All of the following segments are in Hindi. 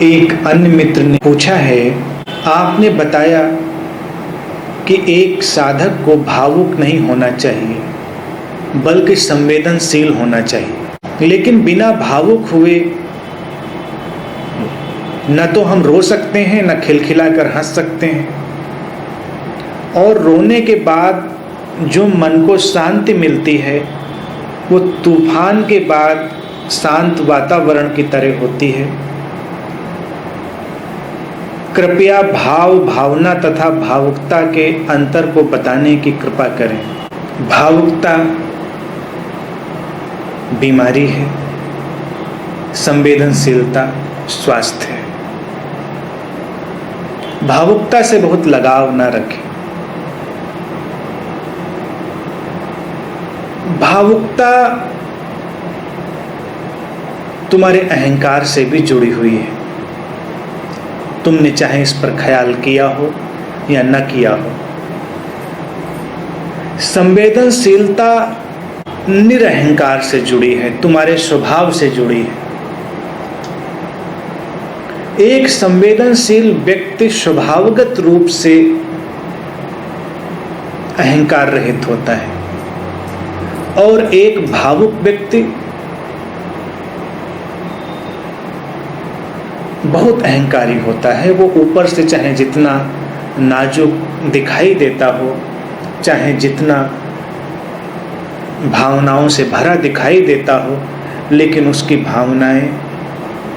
एक अन्य मित्र ने पूछा है, आपने बताया कि एक साधक को भावुक नहीं होना चाहिए बल्कि संवेदनशील होना चाहिए, लेकिन बिना भावुक हुए न तो हम रो सकते हैं न खिलखिलाकर हंस सकते हैं, और रोने के बाद जो मन को शांति मिलती है वो तूफान के बाद शांत वातावरण की तरह होती है। कृपया भाव, भावना तथा भावुकता के अंतर को बताने की कृपा करें। भावुकता बीमारी है, संवेदनशीलता स्वास्थ्य है। भावुकता से बहुत लगाव न रखें। भावुकता तुम्हारे अहंकार से भी जुड़ी हुई है, तुमने चाहे इस पर ख्याल किया हो या न किया हो। संवेदनशीलता निरअहंकार से जुड़ी है, तुम्हारे स्वभाव से जुड़ी है। एक संवेदनशील व्यक्ति स्वभावगत रूप से अहंकार रहित होता है, और एक भावुक व्यक्ति बहुत अहंकारी होता है। वो ऊपर से चाहे जितना नाजुक दिखाई देता हो, चाहे जितना भावनाओं से भरा दिखाई देता हो, लेकिन उसकी भावनाएं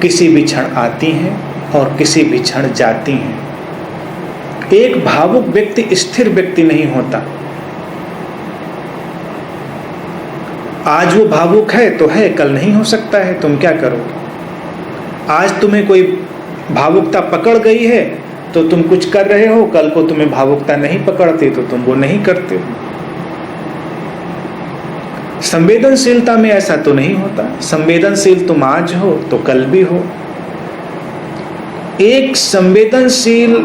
किसी भी क्षण आती हैं और किसी भी क्षण जाती हैं। एक भावुक व्यक्ति स्थिर व्यक्ति नहीं होता। आज वो भावुक है तो है, कल नहीं हो सकता है, तुम क्या करोगे? आज तुम्हें कोई भावुकता पकड़ गई है तो तुम कुछ कर रहे हो, कल को तुम्हें भावुकता नहीं पकड़ती तो तुम वो नहीं करते हो। संवेदनशीलता में ऐसा तो नहीं होता। संवेदनशील तुम आज हो तो कल भी हो। एक संवेदनशील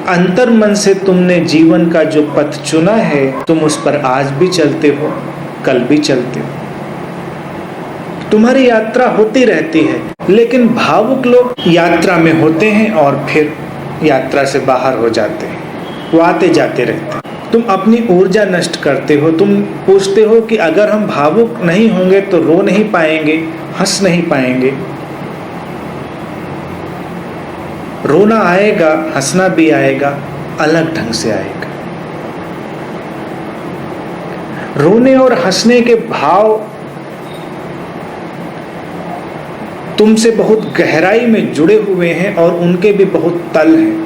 अंतर्मन से तुमने जीवन का जो पथ चुना है, तुम उस पर आज भी चलते हो, कल भी चलते हो। तुम्हारी यात्रा होती रहती है, लेकिन भावुक लोग यात्रा में होते हैं और फिर यात्रा से बाहर हो जाते हैं, वो आते जाते रहते हैं। तुम अपनी ऊर्जा नष्ट करते हो। तुम पूछते हो कि अगर हम भावुक नहीं होंगे तो रो नहीं पाएंगे, हंस नहीं पाएंगे। रोना आएगा, हंसना भी आएगा, अलग ढंग से आएगा। रोने और हंसने के भाव तुमसे बहुत गहराई में जुड़े हुए हैं और उनके भी बहुत तल हैं।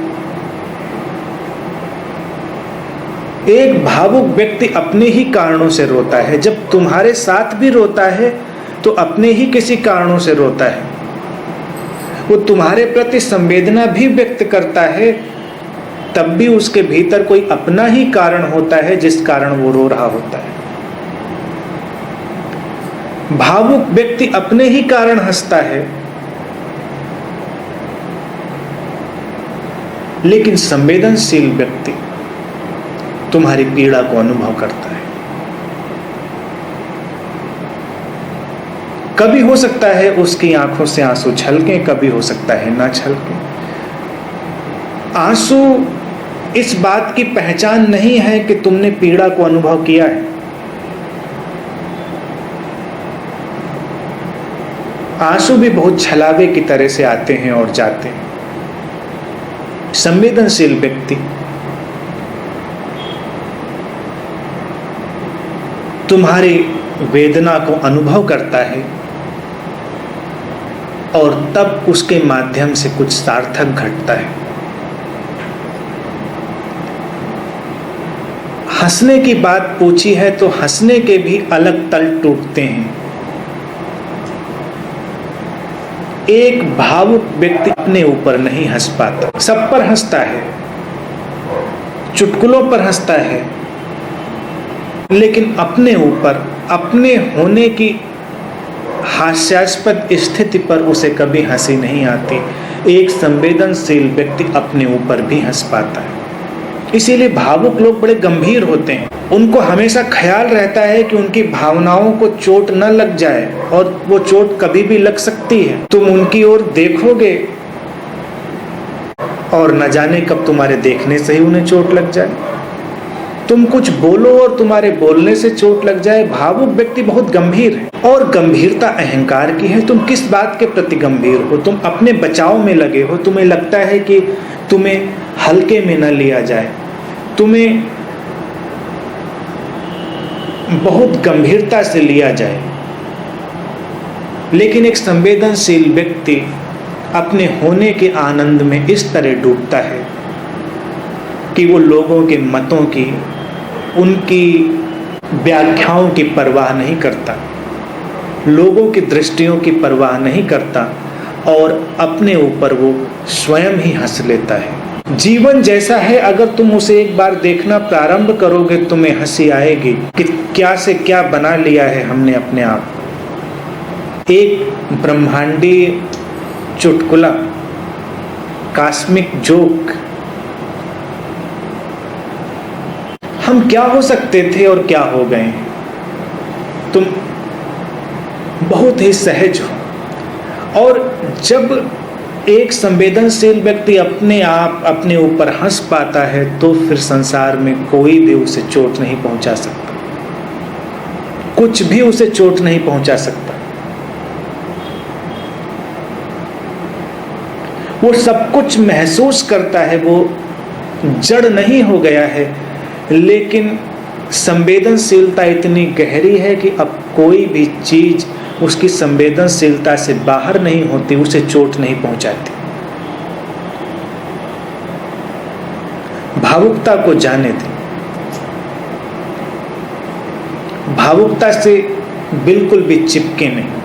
एक भावुक व्यक्ति अपने ही कारणों से रोता है। जब तुम्हारे साथ भी रोता है तो अपने ही किसी कारणों से रोता है। वो तुम्हारे प्रति संवेदना भी व्यक्त करता है, तब भी उसके भीतर कोई अपना ही कारण होता है जिस कारण वो रो रहा होता है। भावुक व्यक्ति अपने ही कारण हंसता है, लेकिन संवेदनशील व्यक्ति तुम्हारी पीड़ा को अनुभव करता है। कभी हो सकता है उसकी आंखों से आंसू छलके, कभी हो सकता है ना छलके। आंसू इस बात की पहचान नहीं है कि तुमने पीड़ा को अनुभव किया है। आंसू भी बहुत छलावे की तरह से आते हैं और जाते हैं। संवेदनशील व्यक्ति तुम्हारी वेदना को अनुभव करता है और तब उसके माध्यम से कुछ सार्थक घटता है। हंसने की बात पूछी है तो हंसने के भी अलग तल टूटते हैं। एक भावुक व्यक्ति अपने ऊपर नहीं हंस पाता, सब पर हंसता है, चुटकुलों पर हंसता है, लेकिन अपने ऊपर, अपने होने की हास्यास्पद स्थिति पर उसे कभी हंसी नहीं आती। एक संवेदनशील व्यक्ति अपने ऊपर भी हंस पाता है। इसीलिए भावुक लोग बड़े गंभीर होते हैं। उनको हमेशा ख्याल रहता है कि उनकी भावनाओं को चोट न लग जाए, और वो चोट कभी भी लग सकती है। तुम उनकी ओर देखोगे और न जाने कब तुम्हारे देखने से ही उन्हें चोट लग जाए। तुम कुछ बोलो और तुम्हारे बोलने से चोट लग जाए। भावुक व्यक्ति बहुत गंभीर है, और गंभीरता अहंकार की है। तुम किस बात के प्रति गंभीर हो? तुम अपने बचाव में लगे हो। तुम्हें लगता है कि तुम्हें हल्के में न लिया जाए, तुम्हें बहुत गंभीरता से लिया जाए। लेकिन एक संवेदनशील व्यक्ति अपने होने के आनंद में इस तरह डूबता है कि वो लोगों के मतों की, उनकी व्याख्याओं की परवाह नहीं करता, लोगों की दृष्टियों की परवाह नहीं करता, और अपने ऊपर वो स्वयं ही हंस लेता है। जीवन जैसा है, अगर तुम उसे एक बार देखना प्रारंभ करोगे, तुम्हें हंसी आएगी कि क्या से क्या बना लिया है हमने अपने आप। एक ब्रह्मांडीय चुटकुला, कॉस्मिक जोक। हम क्या हो सकते थे और क्या हो गए। तुम बहुत ही सहज हो, और जब एक संवेदनशील व्यक्ति अपने आप अपने ऊपर हंस पाता है, तो फिर संसार में कोई भी उसे चोट नहीं पहुंचा सकता, कुछ भी उसे चोट नहीं पहुंचा सकता। वो सब कुछ महसूस करता है, वो जड़ नहीं हो गया है, लेकिन संवेदनशीलता इतनी गहरी है कि अब कोई भी चीज उसकी संवेदनशीलता से बाहर नहीं होती, उसे चोट नहीं पहुंचाती। भावुकता को जाने दें, भावुकता से बिल्कुल भी चिपके नहीं।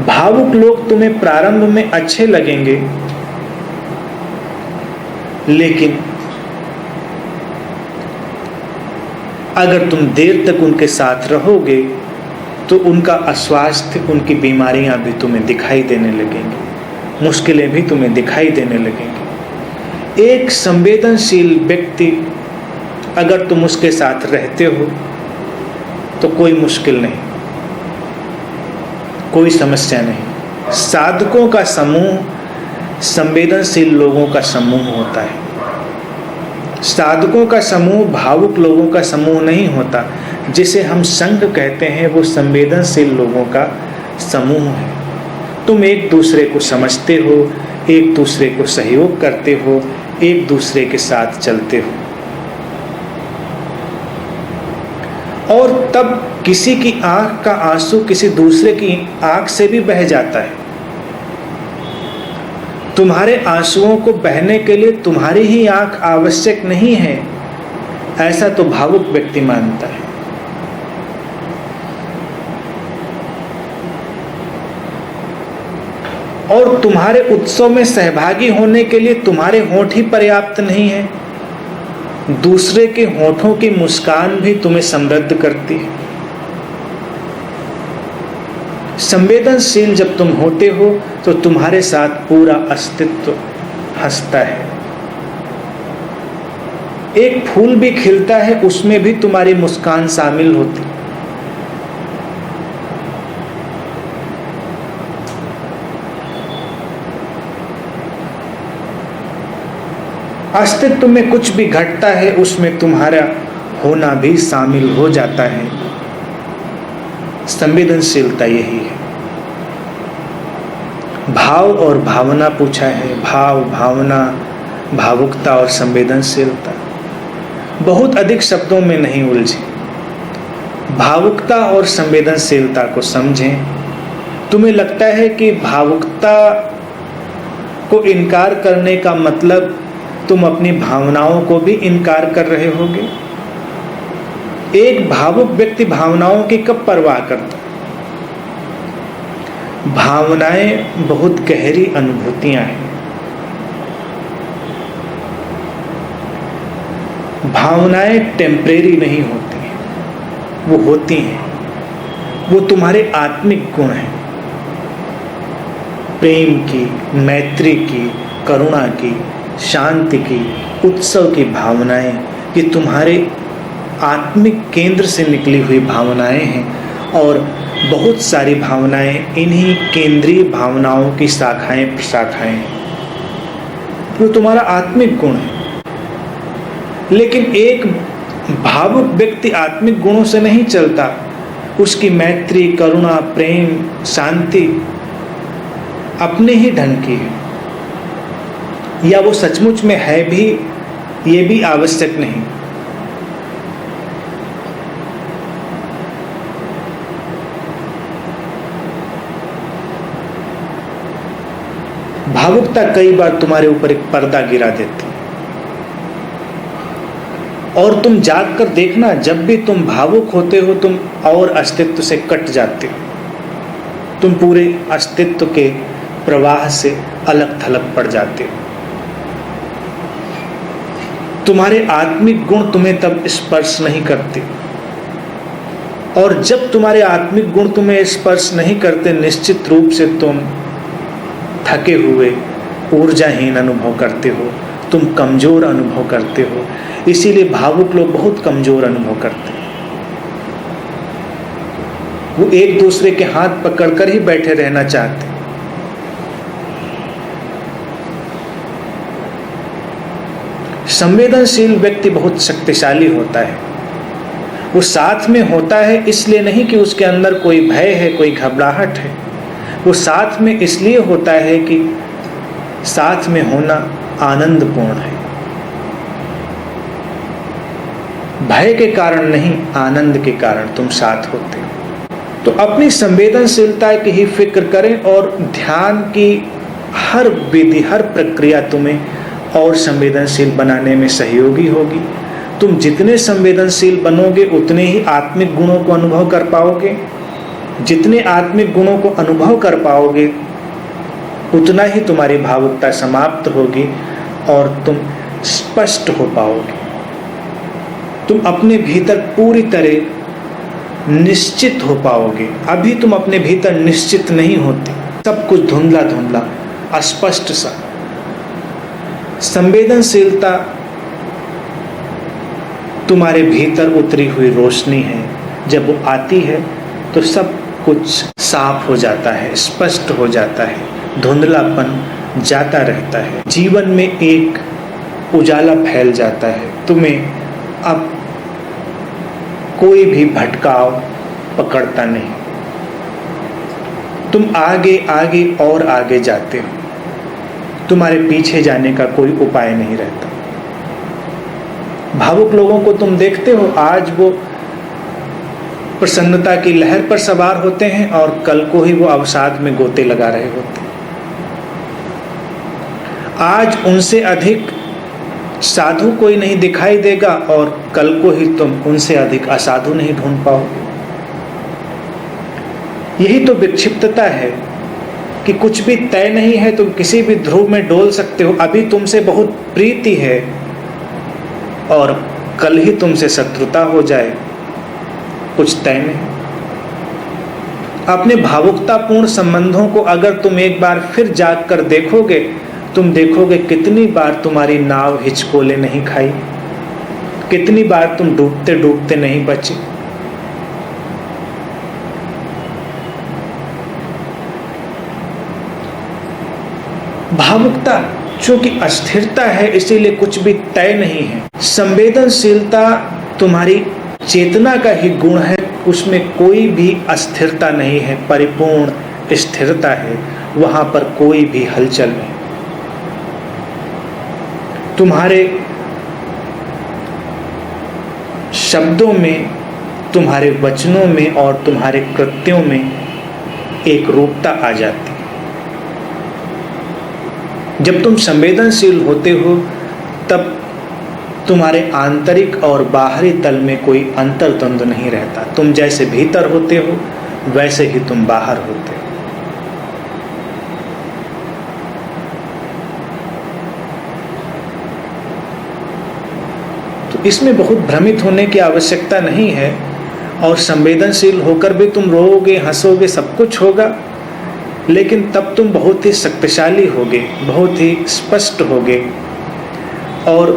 भावुक लोग तुम्हें प्रारंभ में अच्छे लगेंगे, लेकिन अगर तुम देर तक उनके साथ रहोगे तो उनका अस्वास्थ्य, उनकी बीमारियां भी तुम्हें दिखाई देने लगेंगी, मुश्किलें भी तुम्हें दिखाई देने लगेंगी। एक संवेदनशील व्यक्ति अगर तुम उसके साथ रहते हो तो कोई मुश्किल नहीं, कोई समस्या नहीं। साधकों का समूह संवेदनशील लोगों का समूह होता है। साधकों का समूह भावुक लोगों का समूह नहीं होता। जिसे हम संघ कहते हैं वो संवेदनशील लोगों का समूह है। तुम एक दूसरे को समझते हो, एक दूसरे को सहयोग करते हो, एक दूसरे के साथ चलते हो, और तब किसी की आंख का आंसू किसी दूसरे की आंख से भी बह जाता है। तुम्हारे आंसुओं को बहने के लिए तुम्हारी ही आंख आवश्यक नहीं है, ऐसा तो भावुक व्यक्ति मानता है। और तुम्हारे उत्सव में सहभागी होने के लिए तुम्हारे होंठ ही पर्याप्त नहीं है, दूसरे के होठों की मुस्कान भी तुम्हें समृद्ध करती है। संवेदनशील जब तुम होते हो तो तुम्हारे साथ पूरा अस्तित्व हंसता है। एक फूल भी खिलता है, उसमें भी तुम्हारी मुस्कान शामिल होती। अस्तित्व में कुछ भी घटता है, उसमें तुम्हारा होना भी शामिल हो जाता है। संवेदनशीलता यही है। भाव और भावना पूछा है, भाव, भावना, भावुकता और संवेदनशीलता। बहुत अधिक शब्दों में नहीं उलझे, भावुकता और संवेदनशीलता को समझें। तुम्हें लगता है कि भावुकता को इनकार करने का मतलब तुम अपनी भावनाओं को भी इनकार कर रहे होगे। एक भावुक व्यक्ति भावनाओं की कब परवाह करता? भावनाएं बहुत गहरी अनुभूतियां हैं। भावनाएं टेम्परेरी नहीं होती हैं, वो होती हैं, वो तुम्हारे आत्मिक गुण हैं। प्रेम की, मैत्री की, करुणा की, शांति की, उत्सव की भावनाएं, ये तुम्हारे आत्मिक केंद्र से निकली हुई भावनाएं हैं। और बहुत सारी भावनाएं इन्हीं केंद्रीय भावनाओं की शाखाएं प्रशाखाएं हैं, वो तुम्हारा आत्मिक गुण है। लेकिन एक भावुक व्यक्ति आत्मिक गुणों से नहीं चलता, उसकी मैत्री, करुणा, प्रेम, शांति अपने ही ढंग की है, या वो सचमुच में है भी, ये भी आवश्यक नहीं। भावुकता कई बार तुम्हारे ऊपर एक पर्दा गिरा देती, और तुम जाग कर देखना, जब भी तुम भावुक होते हो तुम और अस्तित्व से कट जाते हो, तुम पूरे अस्तित्व के प्रवाह से अलग थलग पड़ जाते हो। तुम्हारे आत्मिक गुण तुम्हें तब स्पर्श नहीं करते, और जब तुम्हारे आत्मिक गुण तुम्हें स्पर्श नहीं करते, निश्चित रूप से तुम थके हुए, ऊर्जाहीन अनुभव करते हो, तुम कमजोर अनुभव करते हो। इसीलिए भावुक लोग बहुत कमजोर अनुभव करते हैं। वो एक दूसरे के हाथ पकड़कर ही बैठे रहना चाहते हैं। संवेदनशील व्यक्ति बहुत शक्तिशाली होता है। वो साथ में होता है इसलिए नहीं कि उसके अंदर कोई भय है, कोई घबराहट है। वो साथ में इसलिए होता है कि साथ में होना आनंदपूर्ण है। भय के कारण नहीं, आनंद के कारण तुम साथ होते हो। तो अपनी संवेदनशीलता की ही फिक्र करें, और ध्यान की हर विधि, हर प्रक्रिया तुम्हें और संवेदनशील बनाने में सहयोगी होगी। तुम जितने संवेदनशील बनोगे उतने ही आत्मिक गुणों को अनुभव कर पाओगे। जितने आत्मिक गुणों को अनुभव कर पाओगे उतना ही तुम्हारी भावुकता समाप्त होगी और तुम स्पष्ट हो पाओगे। तुम अपने भीतर पूरी तरह निश्चित हो पाओगे। अभी तुम अपने भीतर निश्चित नहीं होते, सब कुछ धुंधला धुंधला, अस्पष्ट सा। संवेदनशीलता तुम्हारे भीतर उतरी हुई रोशनी है। जब वो आती है तो सब कुछ साफ हो जाता है, स्पष्ट हो जाता है, धुंधलापन जाता रहता है। जीवन में एक उजाला फैल जाता है। तुम्हें अब कोई भी भटकाव पकड़ता नहीं। तुम आगे आगे और आगे जाते हो। तुम्हारे पीछे जाने का कोई उपाय नहीं रहता। भावुक लोगों को तुम देखते हो, आज वो प्रसन्नता की लहर पर सवार होते हैं और कल को ही वो अवसाद में गोते लगा रहे होते हैं। आज उनसे अधिक साधु कोई नहीं दिखाई देगा और कल को ही तुम उनसे अधिक असाधु नहीं ढूंढ पाओगे। यही तो विक्षिप्तता है कि कुछ भी तय नहीं है। तुम किसी भी ध्रुव में डोल सकते हो। अभी तुमसे बहुत प्रीति है और कल ही तुमसे शत्रुता हो जाए, कुछ तय नहीं। अपने भावुकतापूर्ण संबंधों को अगर तुम एक बार फिर जाग कर देखोगे, तुम देखोगे कितनी बार तुम्हारी नाव हिचकोले नहीं खाई, कितनी बार तुम डूबते डूबते नहीं बचे। भावुकता चूंकि अस्थिरता है, इसीलिए कुछ भी तय नहीं है। संवेदनशीलता तुम्हारी चेतना का ही गुण है, उसमें कोई भी अस्थिरता नहीं है, परिपूर्ण स्थिरता है। वहां पर कोई भी हलचल नहीं। तुम्हारे शब्दों में, तुम्हारे वचनों में और तुम्हारे कृत्यों में एक रूपता आ जाती है। जब तुम संवेदनशील होते हो तब तुम्हारे आंतरिक और बाहरी तल में कोई अंतर्द्वंद नहीं रहता। तुम जैसे भीतर होते हो वैसे ही तुम बाहर होते हो। तो इसमें बहुत भ्रमित होने की आवश्यकता नहीं है। और संवेदनशील होकर भी तुम रोओगे, हंसोगे, सब कुछ होगा। लेकिन तब तुम बहुत ही शक्तिशाली होगे, बहुत ही स्पष्ट होगे, और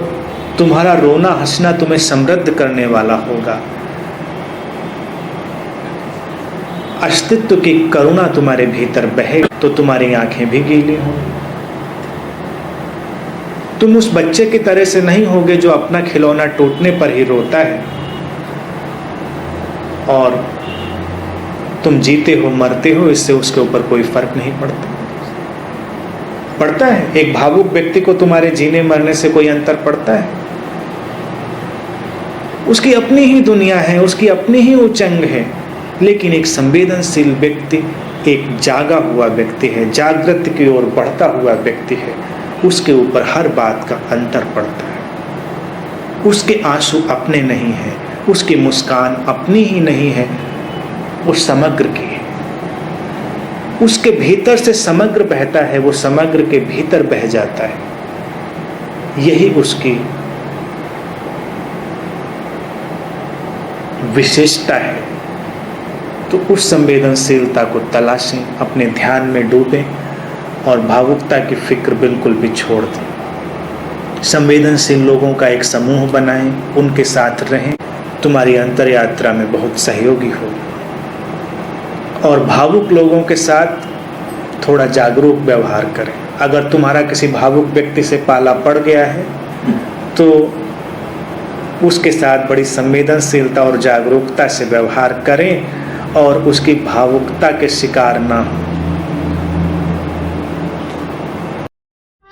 तुम्हारा रोना हंसना तुम्हें समृद्ध करने वाला होगा। अस्तित्व की करुणा तुम्हारे भीतर बहे तो तुम्हारी आंखें भी गीली होंगी। तुम उस बच्चे की तरह से नहीं होगे जो अपना खिलौना टूटने पर ही रोता है, और तुम जीते हो मरते हो इससे उसके ऊपर कोई फर्क नहीं पड़ता है। एक भावुक व्यक्ति को तुम्हारे जीने मरने से कोई अंतर पड़ता है? उसकी अपनी ही दुनिया है, उसकी अपनी ही उचंग है। लेकिन एक संवेदनशील व्यक्ति, एक जागा हुआ व्यक्ति है, जागृत की ओर बढ़ता हुआ व्यक्ति है, उसके ऊपर हर बात का अंतर पड़ता है। उसके आंसू अपने नहीं हैं, उसकी मुस्कान अपनी ही नहीं है, वो समग्र की है। उसके भीतर से समग्र बहता है, वो समग्र के भीतर बह जाता है। यही उसकी विशेषता है। तो उस संवेदनशीलता को तलाशें, अपने ध्यान में डूबें और भावुकता की फिक्र बिल्कुल भी छोड़ दें। संवेदनशील लोगों का एक समूह बनाएं, उनके साथ रहें, तुम्हारी अंतर यात्रा में बहुत सहयोगी होगी। और भावुक लोगों के साथ थोड़ा जागरूक व्यवहार करें। अगर तुम्हारा किसी भावुक व्यक्ति से पाला पड़ गया है तो उसके साथ बड़ी संवेदनशीलता और जागरूकता से व्यवहार करें और उसकी भावुकता के शिकार ना हो।